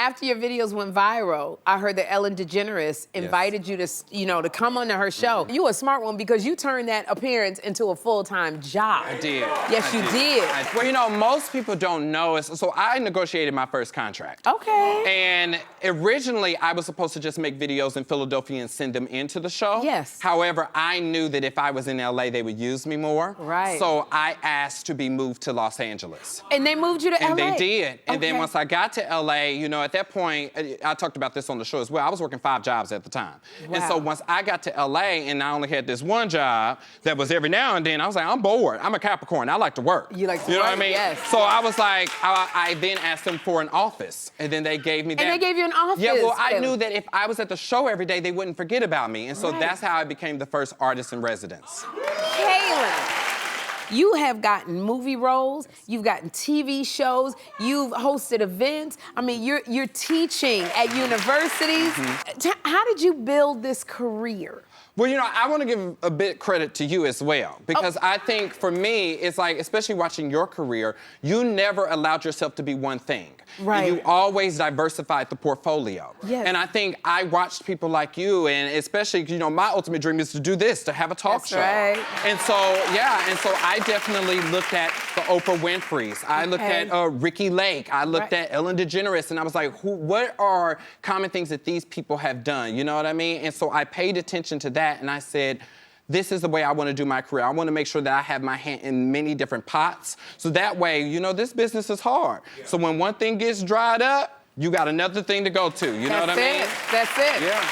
after your videos went viral, I heard that Ellen Degenerous invited you to, to come onto her show. You a smart one because you turned that appearance into a full-time job. I did. Yes, you did. Well, most people don't know. So I negotiated my first contract. Okay. And originally, I was supposed to just make videos in Philadelphia and send them into the show. Yes. However, I knew that if I was in LA, they would use me more. Right. So I asked to be moved to Los Angeles. And they moved you to LA? And they did. And then Okay. once I got to LA, at that point, I talked about this on the show as well, I was working 5 jobs at the time. Wow. And so once I got to LA and I only had this one job that was every now and then, I was like, I'm bored. I'm a Capricorn. I like to work. You like to You know work? what I mean? Yes. So I was like, I then asked them for an office. And then they gave me that. And they gave you an office? Yeah, well, I knew that if I was at the show every day, they wouldn't forget about me. And so Right. that's how I became the first artist in residence. Kalen, you have gotten movie roles, you've gotten TV shows, you've hosted events. I mean, you're teaching at universities. How did you build this career? Well, I want to give a bit credit to you as well, because I think for me, it's like, especially watching your career, you never allowed yourself to be one thing. Right. You always diversified the portfolio. Yes. And I think I watched people like you, and especially, my ultimate dream is to do this, to have a talk show. Right. And so, I definitely looked at the Oprah Winfrey's. I looked at Ricky Lake. I looked at Ellen DeGeneres, and I was like, what are common things that these people have done? You know what I mean? And so I paid attention to that, and I said, this is the way I want to do my career. I want to make sure that I have my hand in many different pots. So that way, this business is hard. Yeah. So when one thing gets dried up, you got another thing to go to. You know what I mean? That's it. Yeah.